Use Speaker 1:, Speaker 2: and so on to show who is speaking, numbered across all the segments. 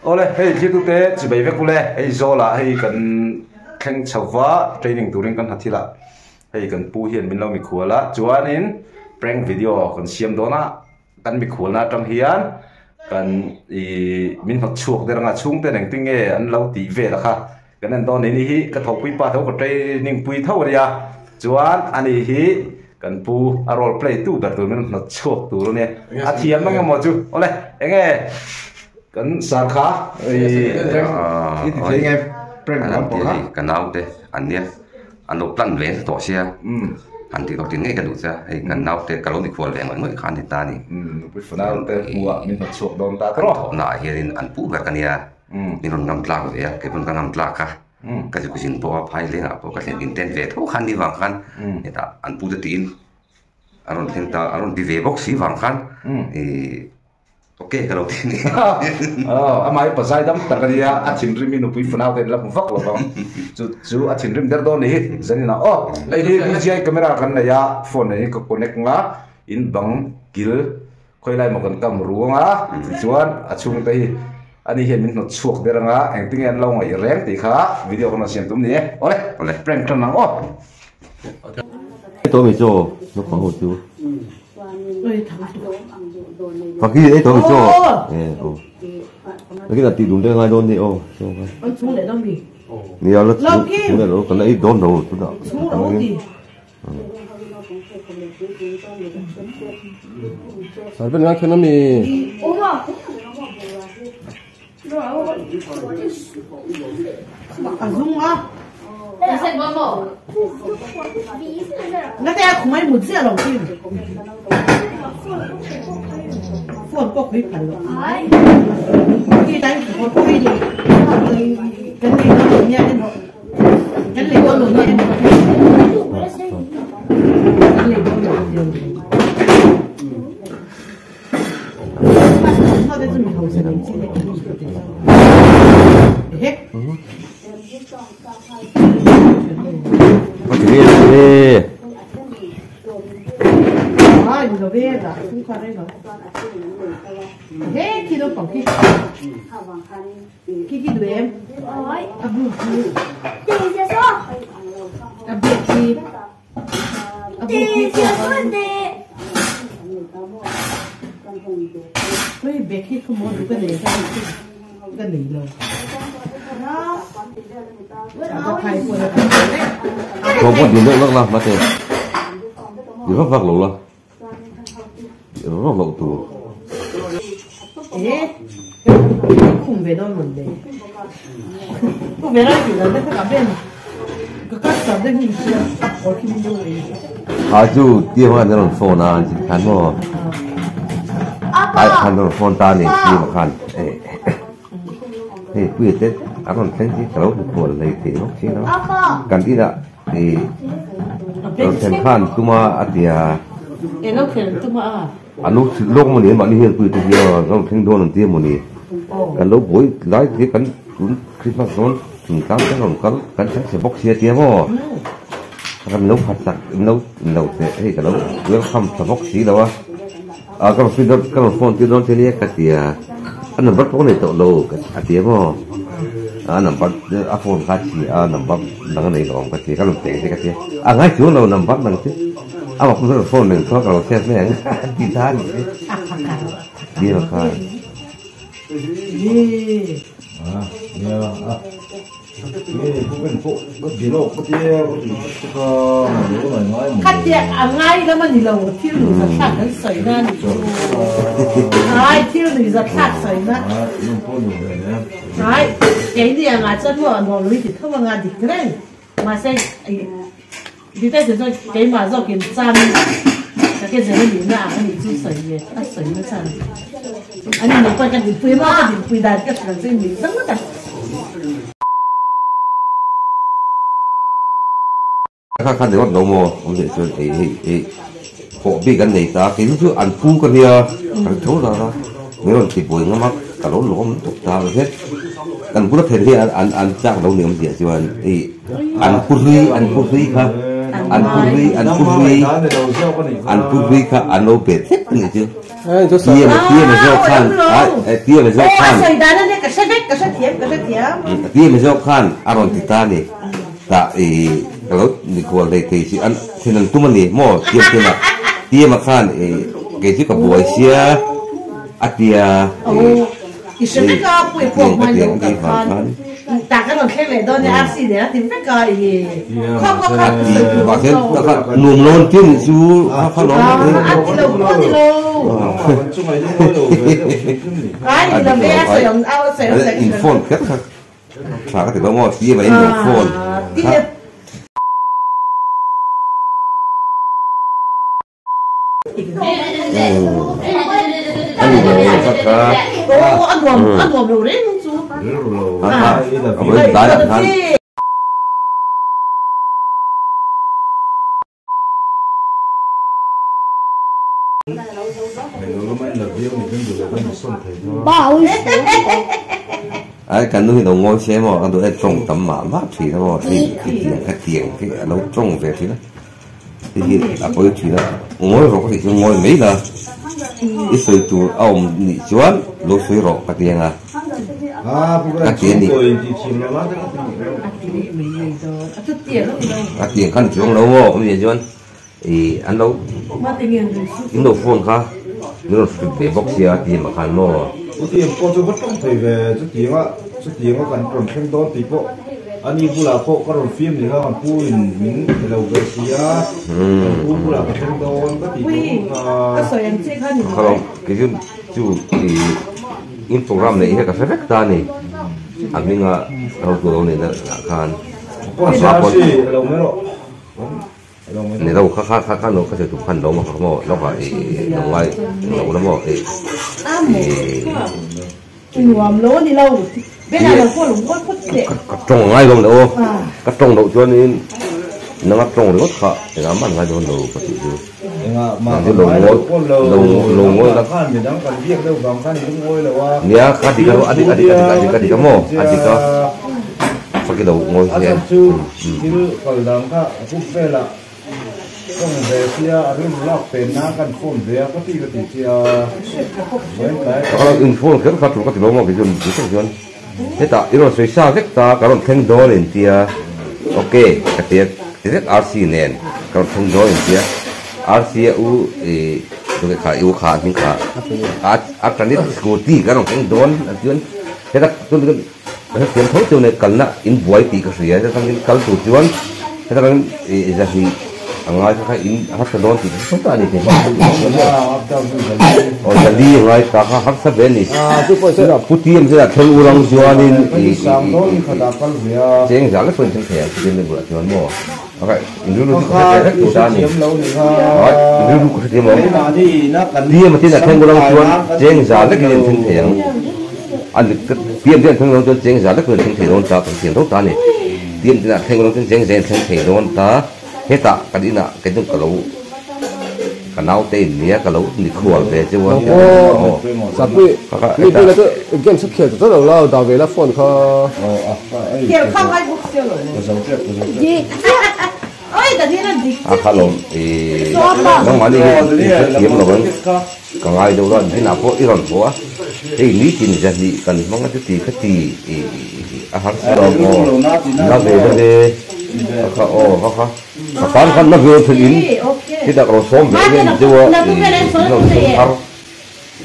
Speaker 1: ole hei chi tu te chi bai ve kule hei zola hei kan thleng chawa training turing kan hathila hei kan pu hian min lo mi khuala chuanin prank video kan siam dona kan mi khulna tang hian kan I min hot chuak deranga chung te neng tinge an lo ti ve la kha kan an don ni hi ka thopui pa tho ko training pui tho ria chuan ani hi kan pu a role play tu ber tu min hot chuak tu ne a thiam mang mo chu ole enge kan sar kha I ti nge prank kan po ha
Speaker 2: kan nau te an nia an lo plan ve to sia an ti to tin nge kan du sa ai kan nau te ka lo ni khol ve ngai khan ti ta ni
Speaker 1: pu fana te muwa min hot chuak don ta tro
Speaker 2: na hian an pu ber kan ya min ron ngam tla ve ke pun kan ngam tla ka ka ju kusin po phai le na po ka len intent ve tho khan ni wang khan eta an pu te tin aron thenta aron di ve box si wang khan okay kalau ini
Speaker 1: amai pasai dam takaria achin rim inu pui funau ten la vak lo bang chu achin rim der don ni zanina lai hi DJI camera kan na ya phone ni ko connect nga in bang gil khoi lai mo kan kam ruanga chuan achung te hi ani hian min no chuak deranga engting en lo ngai reng ti kha video kono siam tum ni ole prank tan nang
Speaker 3: to mi cho nó có hồ chú và khi ấy tôi cho cái là tỷ đúng đây ngay đôn đi ô
Speaker 4: xuống để đâu đi
Speaker 3: nhiều lắm xuống để nó còn lấy đôn đầu tôi đó
Speaker 4: xuống đâu đi
Speaker 3: sao bên ngoài nó mi
Speaker 4: dùng á nó đây không ai muốn gì đâu chứ phun có quý phải rồi khi đánh có quý đi cái này nó lủng nhẹ cái này nó lủng nhẹ cái này nó lủng nó đây chúng mình hậu sinh chi hết
Speaker 3: có thể đi
Speaker 4: 이거 왜다 손가락에 가. 해 키도 뻥키. 키키도 해. 아부키.
Speaker 5: 뒤에서.
Speaker 4: 아부키.
Speaker 5: 뒤에서인데.
Speaker 4: 왜 베키 그뭐 누가 내가 누가 내려. 나 파이 보내.
Speaker 3: không có điện nước lắm mà thế điều phát vạc lẩu là nó lẩu tù
Speaker 4: không về đâu mình để không về đâu chỉ là cái cả bên cái các sản phẩm hình chưa có khi mình đâu
Speaker 3: 아주 뛰어간 데는 소나 지칸 뭐 아칸도 폰타니 지막한 에 꾸이때 아론 텐지 그러고 뭐 레이티 혹시나 간디다 이 tenkan tuma atia
Speaker 4: nó khen tuma
Speaker 3: anu lok moni ma ni hel pui tu ya rong thing don ti moni kan lo boi lai ti kan tun christmas don tin kam kan rong kan se box sia ti mo kan lo phat tak lo te he kan lo welcome to box si lo a kan fi dot kan phone ti don te ni ka tia an number ko ne to lo ka atia mo a number a phone ka chi a number dang nei rong ka ti kan lo te ka ti a ngai chu lo number dang ti a ma ko phone ne to ka lo se me ti ta ni đi vào khai
Speaker 4: cắt chẹt ngay đó mà nhìn lâu thiêu lùi giật sạt nó sấy ra này thiêu lùi giật sạt sấy ra này cái gì à chân nó lùi thì không mà ngài thì cái mà xem đi tới giờ cái mà do kiểm tra cái gì nó bị nặng nó bị chú sấy gì nó sấy nó sao anh ấy nói cái gì phơi mà cái gì phơi đàn cái gì mình rất là
Speaker 3: các khán giả đâu mà ông để cho họ biết cái này ta cái thứ ăn phu cái này ăn thấu ra nếu mà thịt bồi nó mắc cả lỗ lỗ tục ta hết ăn phu nó thể hiện ăn chắc đâu niệm gì chứ ăn phu ri ha ăn phu ri khá ăn ô bệt hết này chứ tia mà do khan tia mà do khan
Speaker 4: sợi đá nó cái sợi thiếm
Speaker 3: tia mà do khan aron titani ta kalau ni ko dai te si an thinan tumani mo tia mà khan cái chứ cả buổi xia atia
Speaker 4: cái sợi cái bụi bột mà nhiều cái khan ta cái nó khen lại đó này axi đấy thì phải cái gì không
Speaker 3: và cái nuông lon tiên chú không nói
Speaker 4: ăn thì lâu cái gì là bé sử dụng
Speaker 3: phone khác phải có thể bao nhiêu gì vậy nhiều phone
Speaker 4: ăn gồm đồ đấy không chú
Speaker 3: với tái là than ai cần nuôi đầu ngôi xe mà ăn đồ ăn trồng tấm mã mát thì nó thì tiền cái nấu trồng về thì đó thì bây thì đó ngôi rồi thì ngôi mấy là ít sợi tu ông nị chuan lối sợi rọ cái tiền à cái tiền đi cái tiền khăn chuông lâu không bây giờ chuan thì ăn lâu những đồ phun khác những đồ về bóc xia tiền mà khăn mò
Speaker 1: tiền con tôi vẫn không thể về chút tiền á cần còn thêm đó thì bộ anh đi phụ là bộ có rồi phim thì còn phụ những cái đầu về xia phụ là thêm đó có thì
Speaker 3: không cái chú thì in program này cái cái ta này anh mình đầu tuần này là khăn
Speaker 1: con sao gì đầu mấy độ
Speaker 3: này đâu khác nó có thể tụt khăn đó mà không nó phải đồng ngoài nó mò
Speaker 4: ngòm lố đi lâu bên nào là con lủng con phút đấy
Speaker 3: trồng ngay luôn đâu cắt trồng đậu cho nên nó cắt trồng rất khó thì nó mang ngay luôn đâu có thể
Speaker 1: mà cái lồng ngôi là khăn thì đang cần việc đâu còn khăn thì ngôi là qua
Speaker 3: nhá khăn thì có ăn thì có mò ăn thì có phải cái đầu ngôi
Speaker 1: thế chứ còn làm cả cũng về là không về kia rồi lọc tiền na cần phun về có tí kia với cái
Speaker 3: kalau info kan kat ko tilo mo bijun bijun eta iro soi sa vek ta karon theng do len tia okay katia direct rc nen karon theng do len tia rc u to ke kha u kha min kha a kanit scooty karon theng don atun eta tun tiền thấu tiêu này cần na in buổi tí cái gì đó thằng cần tụt chuan eta kan ja hi ngay cái in hát cái đón thì không ta đi thì ở đây đi ngay ta hát sắp đến đi sẽ là Putin sẽ là thằng urang juanin chén giá cái phần chén thẻ thì bên bữa chuan mua ok in dulu cái rất tốt anh rồi in dulu cái gì mà đi mà tin là thằng urang juan chén giá cái chén thẻ anh cái tiệm tiền thằng urang juan chén giá cái chén thẻ đón ta tiền tốt anh tiệm là thằng urang juan chén thẻ đón ta hết ta cái đi nè cái chung cái nấu tên nhé cái lẩu thì khua về chứ không
Speaker 6: sao bây giờ là cái game sắp khởi rất là lâu đào về là phone kho
Speaker 4: kiểu không ai bút tiêu rồi gì ôi cái gì là gì
Speaker 3: khá lâu thì nó mà đi kiếm rồi còn ai đâu đó thì nào có ít rồi có thì lý trình ra gì cần mong cái gì hắn đó nó về kan na gyo thulin kita kalau som ve jiwa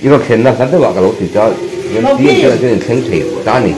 Speaker 3: iro khenna kan de wa kalau tika yan ti cha chen theng thei ta ni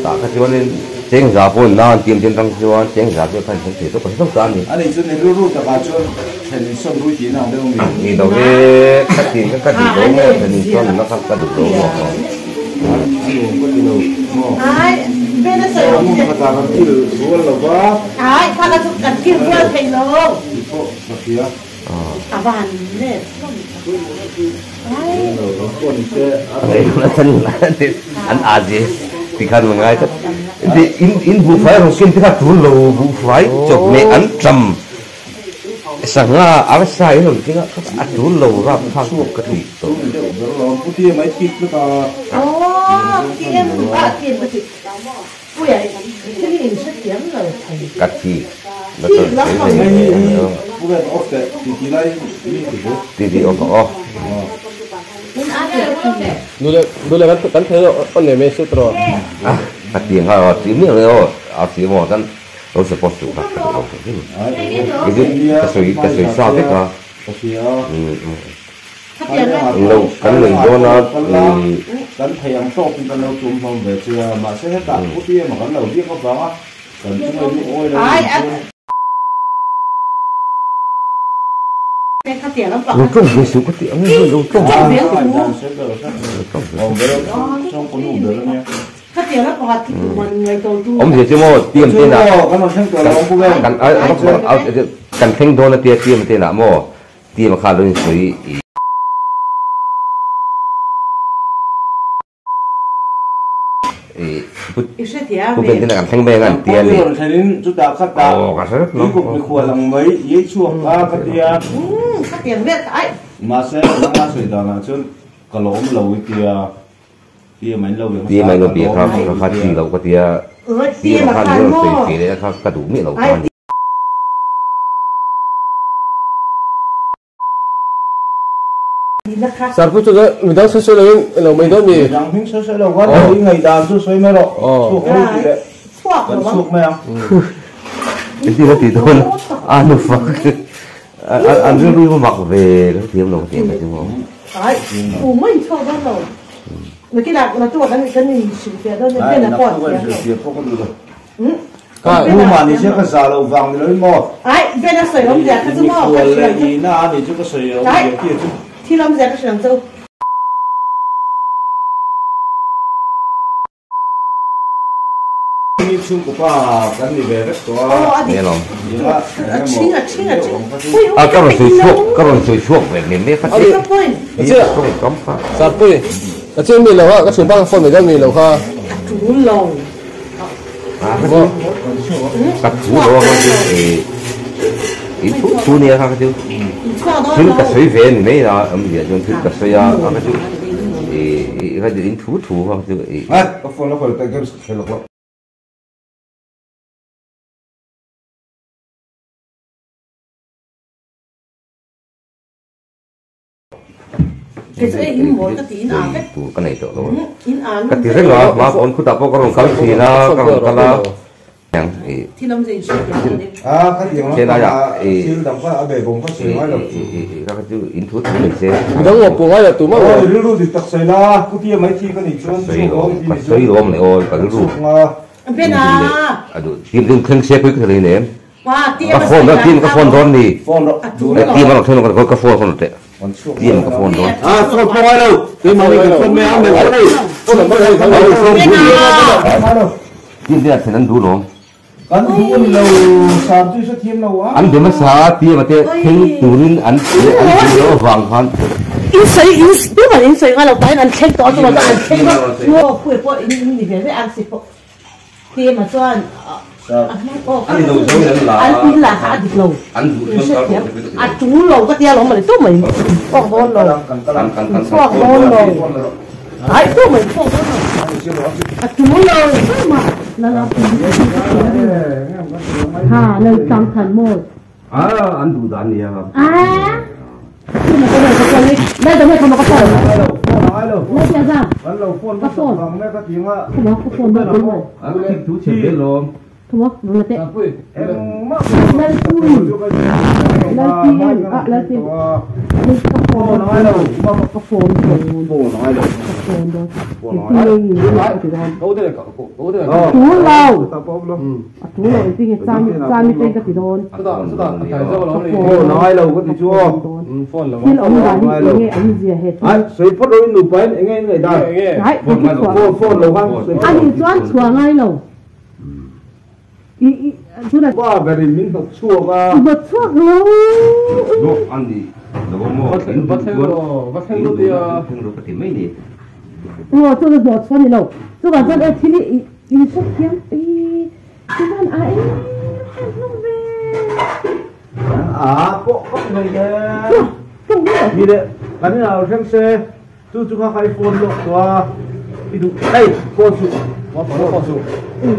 Speaker 3: ta ka jiwa nen cheng za pon na tim tim tang jiwa cheng za jo kan theng thei to ko ta ni
Speaker 1: anh ấy nên ru ta ka cho thành sông núi chỉ nào đâu
Speaker 3: ni do ve ka ti do mo thành son na ka do mo
Speaker 4: ai bên nó sử dụng
Speaker 1: cái ta cái kia rồi là quá
Speaker 4: ai pha là chút cần kia vừa thành luôn bàn này
Speaker 3: ai nó chân anh gì thì khăn mà ngay thì in vụ phải rồi xin cái thủ lầu vụ phải chụp mẹ ăn trầm sáng à áo sai rồi chứ ăn thủ lầu ra phang một cái gì đó
Speaker 1: cái mấy kít nó ta
Speaker 4: tiền tiền cái gì ui cái gì sẽ kiếm rồi thầy
Speaker 3: cắt chi
Speaker 4: Thì lắm rồi.
Speaker 1: Bố về off đấy, thì lại đi thì bố.
Speaker 3: Thì off.
Speaker 6: Dulu kan theo con này mình sẽ trò.
Speaker 3: Cái tiếng họ chỉ biết rồi, chỉ một cái đâu sẽ có sự khác đâu. Cái sự sao thế cả? Lâu cái người đó nó
Speaker 1: cái thầy ăn sốt thì cái lâu chùm phòng về chưa mà sẽ hết cả cú tia mà cái lâu biết có vắng á, cần chúng tôi đi ôi đâu.
Speaker 3: Lâu trong cái sự có tiếng lâu trong.
Speaker 1: Trong con ngủ được nha.
Speaker 3: Ông gì chứ mà tiêm tên nào? Cần thanh thôi là tiêm tên nào mà tiêm mà khai lên suy cũng bên tên là thanh bè ngàn tiền
Speaker 1: đi. Rồi thấy chúng ta cắt đào. Đi cục mình khuya lòng mấy dễ chuông cắt tiền.
Speaker 4: Cắt tiền biết đấy.
Speaker 1: Mà sẽ nó sủi đào là chứ cả lỗ lâu tia mấy lâu
Speaker 3: biệt không nó phát triển lâu cái tia mà khai nó sủi phế đấy cả đủ miệng lâu con.
Speaker 6: Sao phụ cho cái mình đang soi là mình đó gì?
Speaker 1: Đang hứng soi là quán đi ngày đào soi mấy độ. Suốt cái gì đấy. Suốt mấy không?
Speaker 3: Cái gì nó thì thôi. Nó phật. Anh cứ đi mặc về nó tiêm đầu tiền là chứ không?
Speaker 4: Đấy, ủ mấy cho đó rồi. Người cái nào nó cho cái mình sử dụng đó nên là còn tiền rồi.
Speaker 1: Nhưng mà thì sẽ có xả lầu vàng thì lấy mò.
Speaker 4: Đấy, bên nó sợi lông dẹt cái chứ mò.
Speaker 1: Cái là gì na thì chứ có sợi lông dẹt kia chứ.
Speaker 4: Thì lông dẹt cái sợi lông dâu.
Speaker 1: Ini chung của bà cái gì về rất có.
Speaker 3: Nghe không?
Speaker 4: Chính là.
Speaker 3: Các bạn soi chuộc về miền Bắc phát triển. Không cấm phá.
Speaker 6: Sao vậy? Ở trên mình là ha, các trường bang phone mình mình là ha.
Speaker 4: Chú lầu.
Speaker 3: Các chú đó thì chú này khác chứ. Thứ cái suy về mình mấy là giờ chúng thứ cái suy khác chứ. Cái gì thú khác chứ.
Speaker 1: Cái phone nó phải tay cái lọc.
Speaker 4: Cái số in mỗi cái tí nào đấy.
Speaker 3: Cái này chỗ đó.
Speaker 4: In án.
Speaker 3: Cái tí rất là mà con cứ tập vào cái cái gì nó cái là
Speaker 4: thì lâm gì sự
Speaker 1: cái tiếng nó là siêu đậm quá ở bề vùng có sợi nói được
Speaker 3: các cái chữ in thuốc mình sẽ
Speaker 6: Đúng một buồng ấy là tụi nó
Speaker 1: rồi lưu thì tật sợi la cứ tia mấy chi cái này
Speaker 3: sấy lốm này ôi cái lưu
Speaker 4: bên à
Speaker 3: tiêm khăn xe với cái này nè cái phone đón đi tiêm vào thêm cái phone không được tiêm cái phone đón
Speaker 1: phone coi đâu tiêm mà cái phone mẹ mày có đây phone là đây
Speaker 3: tiêm thì là đủ rồi
Speaker 1: anh muốn lâu sao chứ sẽ thêm lâu á
Speaker 3: anh để mà sao tiêm mà thế thêm turin anh nó vàng hơn
Speaker 4: in sấy ngay đầu tay anh khen to cho mà anh khen nó quỷ bộ in gì về ăn xịt bộ thì mà cho anh anh in là hả thịt lầu anh chú lầu cái tia lầu mà tốt mình con con lầu đấy tốt mình con chú lầu mà là hà nơi tam thành môi
Speaker 3: anh đủ đàn đi
Speaker 4: nhưng mà cái này có con đi đây tụi mày không có phone lấy ra ra có phone không có phone đâu đúng rồi
Speaker 3: anh thích thú chơi luôn
Speaker 4: không có nó là tệ
Speaker 1: em
Speaker 4: lên cùi lên tiền đi có phone nói đâu có phone nói đâu có phone đâu thì nhìn lại thì đó
Speaker 6: Cố thế
Speaker 4: chú lâu chú lâu thì cái trang trên cái thì đó
Speaker 1: nói lâu có thì chua
Speaker 4: thì ông là nghe ông gì hết
Speaker 1: anh sấy phốt đôi nụ bén nghe người ta
Speaker 4: đấy
Speaker 1: phone lâu không
Speaker 4: anh đi choáng chùa ngay lâu chú này
Speaker 1: qua về thì mình học chua và
Speaker 4: bật thuốc lâu
Speaker 3: anh đi đâu mà
Speaker 6: Vắt thêm luôn
Speaker 3: thì mấy đi
Speaker 4: tôi được bật phân lâu tôi bảo dân ở thì đi sắp kiếm đi chú bạn ai không về
Speaker 1: có người như đấy cái nào xem xe chú khai phone được qua đây cô su cô su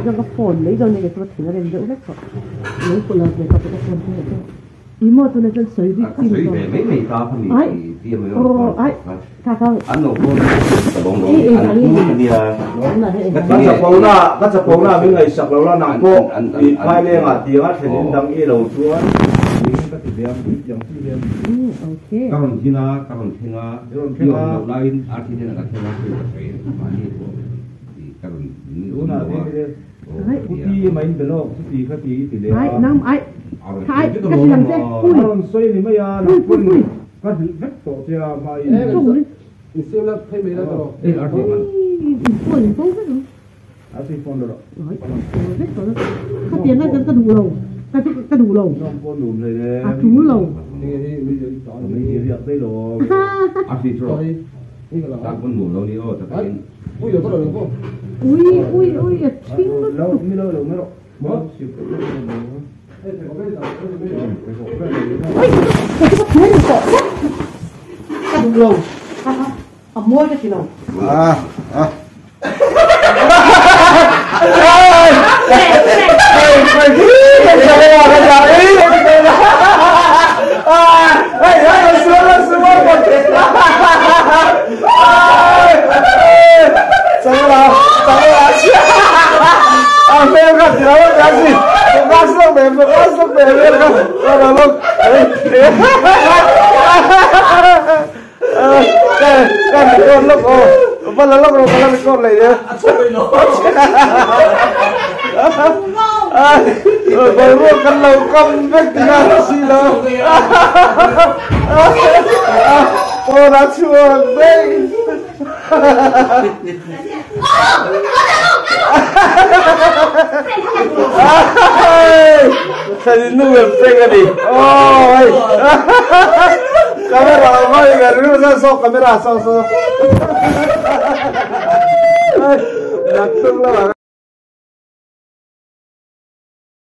Speaker 4: cái phone lấy rồi này cái tôi thử lên đỡ hết rồi lấy phone là để có cái phone thế ý mô tôi này chân sấy đi
Speaker 3: sấy về mấy ngày ta không
Speaker 4: ấy ấy thà không
Speaker 3: ăn nổ cô bông bông ăn cũng đi à
Speaker 1: bắt sập bông na mình ngày sập lâu là nặng cô bị phai lên mà tiếng thì nên đăng ý đầu chúa các
Speaker 3: con thiên nga yêu đầu lại ăn thì thế là các thiên nga phải mà đi của thì các con
Speaker 1: đúng là thế đi mấy cái đó thì các tí thì
Speaker 4: ấy năm ấy thái cái gì làm thế
Speaker 1: ui xoay thì mấy à nặng quân các vết tổ thì mà
Speaker 6: 你现在配没了都？
Speaker 3: 哎，二十万。
Speaker 4: phone phone hết rồi
Speaker 1: thì phone rồi
Speaker 4: hết rồi cái tiền nó cái đủ lồng cái đủ lồng
Speaker 1: trong phone đủ rồi đấy
Speaker 4: à đủ lồng
Speaker 1: mấy việc đây rồi
Speaker 3: 二十岁，大部分老的哦，这个。
Speaker 6: 我有多少人不？ui
Speaker 4: 亲nó
Speaker 1: lâu mới lâu
Speaker 6: 么？
Speaker 4: ôi cái thế là cọ cái đủ lồng mua cái gì lồng
Speaker 1: con lúc vẫn là lúc rồi con này nữa rồi mua con lâu con biết ra gì đâu cô đã chuồn đấy thầy nuôi cái gì ôi camera mai gần nữa sao camera sao nặng tung là